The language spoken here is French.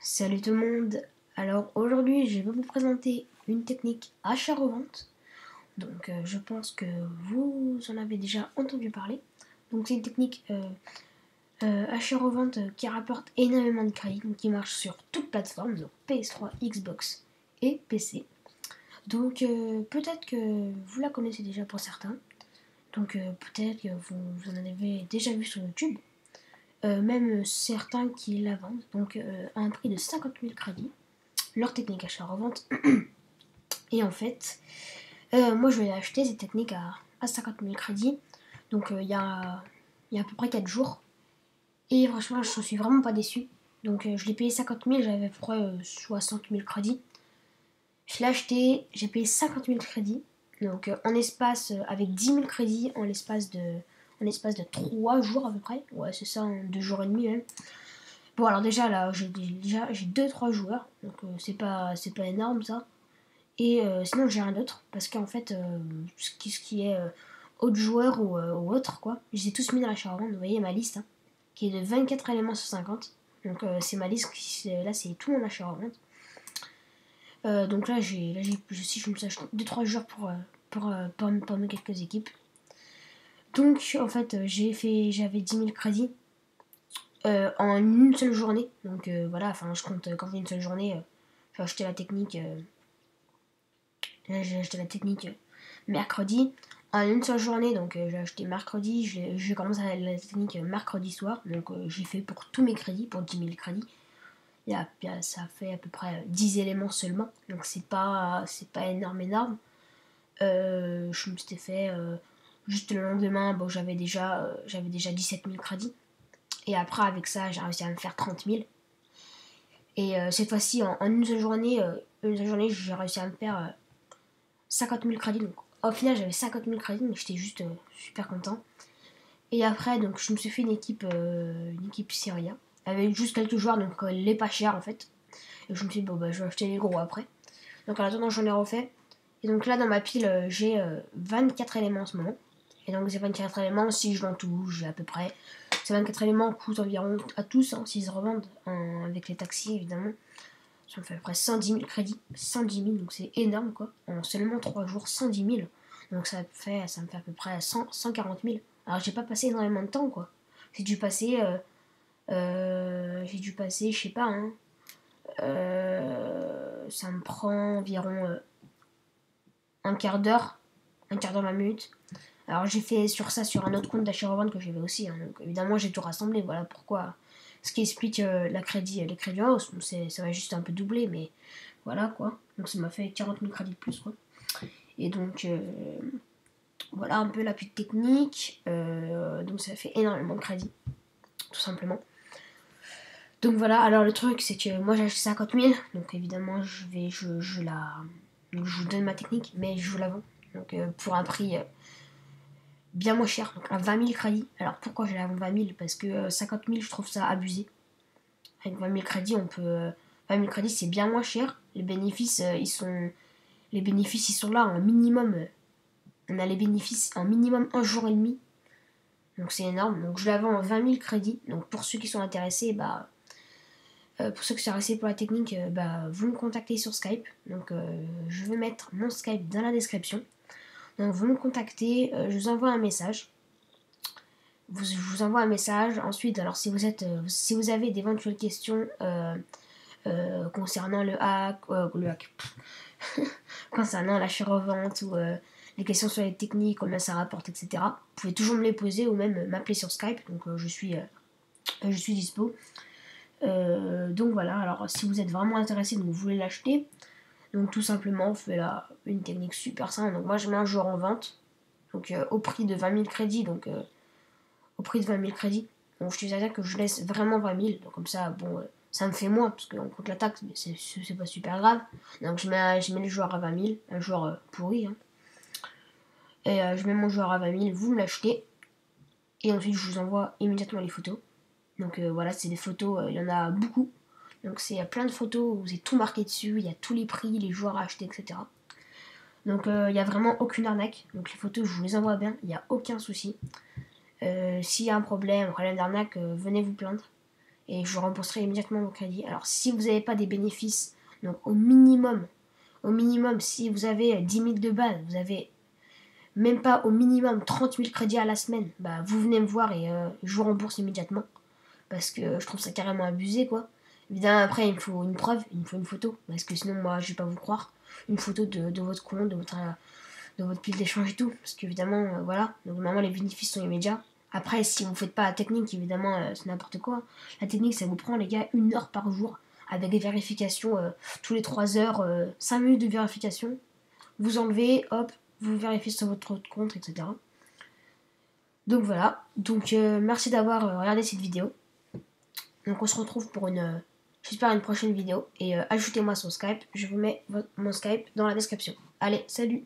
Salut tout le monde. Alors aujourd'hui je vais vous présenter une technique achat-revente. Donc je pense que vous en avez déjà entendu parler. Donc c'est une technique achat-revente qui rapporte énormément de crédit, donc qui marche sur toute plateforme, donc PS3, Xbox et PC. Donc peut-être que vous la connaissez déjà pour certains. Donc peut-être que vous en avez déjà vu sur YouTube. Même certains qui la vendent, donc à un prix de 50 000 crédits, leur technique achat-revente. Et en fait, moi je vais acheter cette technique à 50 000 crédits, donc il y a à peu près 4 jours. Et franchement, je ne suis vraiment pas déçu. Donc je l'ai payé 50 000, j'avais à peu près 60 000 crédits. Je l'ai acheté, j'ai payé 50 000 crédits. Donc en espace, avec 10 000 crédits, en l'espace de 3 jours à peu près. Ouais, c'est ça, 2 jours et demi même. Bon, alors déjà là, j'ai 2-3 joueurs, donc c'est pas énorme ça. Et sinon, j'ai rien d'autre, parce qu'en fait, ce qui est autre joueur ou autre, quoi, je les ai tous mis dans la charrette. Vous voyez ma liste, hein, qui est de 24 éléments sur 50. Donc c'est ma liste, là c'est tout mon achat revente. Donc là, je me suis acheté 2-3 joueurs pour mes quelques équipes. Donc en fait, j'avais 10 000 crédits en une seule journée. Donc voilà, enfin je compte quand j'ai une seule journée, j'ai acheté la technique. J'ai acheté la technique mercredi en une seule journée, donc j'ai acheté mercredi, j'ai commencé la technique mercredi soir, donc j'ai fait pour tous mes crédits, pour 10 000 crédits. Ça fait à peu près 10 éléments seulement, donc c'est pas énorme. Je me suis fait juste le lendemain, bon, j'avais déjà 17 000 crédits, et après avec ça j'ai réussi à me faire 30 000. Et cette fois-ci en une seule journée, j'ai réussi à me faire 50 000 crédits. Donc au final, j'avais 50 000 crédits, donc j'étais juste super content. Et après, donc je me suis fait une équipe Syria, avec juste quelques joueurs, donc les pas chers en fait. Et je me suis dit, bon, bah, je vais acheter les gros après. Donc en attendant, j'en ai refait. Et donc là, dans ma pile, j'ai 24 éléments en ce moment. Et donc ces 24 éléments, si je vends tout, j'ai à peu près. Ces 24 éléments coûtent environ à tous, hein, s'ils se revendent, avec les taxis évidemment. Ça me fait à peu près 110 000 crédits. 110 000, donc c'est énorme quoi. En seulement 3 jours, 110 000. Donc ça me fait à peu près 140 000. Alors j'ai pas passé énormément de temps quoi. J'ai dû passer, je sais pas, hein, ça me prend environ un quart d'heure, 20 minutes. Alors j'ai fait sur un autre compte d'achat-revente que j'avais aussi. Hein, donc évidemment j'ai tout rassemblé, voilà pourquoi. Ce qui explique les crédits en hausse. Ça va juste un peu doubler, mais voilà quoi. Donc ça m'a fait 40 000 crédits de plus quoi. Et donc voilà un peu la petite technique. Donc ça fait énormément de crédits, tout simplement. Donc voilà, alors le truc c'est que moi j'ai acheté 50 000, donc évidemment je vous donne ma technique, mais je vous la vends. Donc pour un prix bien moins cher, donc à 20 000 crédits. Alors pourquoi je la vends 20 000? Parce que 50 000 je trouve ça abusé. Avec 20 000 crédits, 20 000 crédits c'est bien moins cher. Les bénéfices ils sont là en minimum. On a les bénéfices en minimum un jour et demi. Donc c'est énorme. Donc je la vends en 20 000 crédits. Donc pour ceux qui sont intéressés, pour ceux qui sont intéressés pour la technique, vous me contactez sur Skype. Donc je vais mettre mon Skype dans la description. Donc vous me contactez, je vous envoie un message. Je vous envoie un message. Ensuite, alors si vous avez d'éventuelles questions concernant le hack, concernant l'achat-revente ou les questions sur les techniques, combien ça rapporte, etc. Vous pouvez toujours me les poser ou même m'appeler sur Skype. Donc je suis dispo. Donc voilà, alors si vous êtes vraiment intéressé, donc vous voulez l'acheter, donc tout simplement on fait là une technique super simple. Donc moi je mets un joueur en vente, donc au prix de 20 000 crédits, donc au prix de 20 000 crédits. Donc je dire que je laisse vraiment 20 000, donc comme ça, bon, ça me fait moins, parce qu'on compte la taxe, mais c'est pas super grave. Donc je mets le joueur à 20 000, un joueur pourri, hein. Et je mets mon joueur à 20 000, vous me l'achetez, et ensuite je vous envoie immédiatement les photos. Donc voilà, c'est des photos, il y en a beaucoup. Donc c'est plein de photos où c'est tout marqué dessus, il y a tous les prix, les joueurs à acheter, etc. Donc il n'y a vraiment aucune arnaque. Donc les photos, je vous les envoie bien, il n'y a aucun souci. S'il y a un problème d'arnaque, venez vous plaindre. et je vous rembourserai immédiatement vos crédits. Alors si vous n'avez pas des bénéfices, donc au minimum si vous avez 10 000 de base, vous avez même pas au minimum 30 000 crédits à la semaine, bah vous venez me voir et je vous rembourse immédiatement. Parce que je trouve ça carrément abusé, quoi. Évidemment, après, il me faut une preuve, il me faut une photo. Parce que sinon, moi, je vais pas vous croire. Une photo de votre compte, de votre pile d'échange et tout. Parce qu'évidemment, voilà. Donc, normalement, les bénéfices sont immédiats. Après, si vous faites pas la technique, évidemment, c'est n'importe quoi. La technique, ça vous prend, les gars, 1 heure par jour. Avec des vérifications tous les 3 heures, 5 minutes de vérification. Vous enlevez, hop, vous vérifiez sur votre compte, etc. Donc voilà. Donc, merci d'avoir regardé cette vidéo. Donc on se retrouve pour j'espère une prochaine vidéo. Et ajoutez-moi sur Skype. Je vous mets mon Skype dans la description. Allez, salut!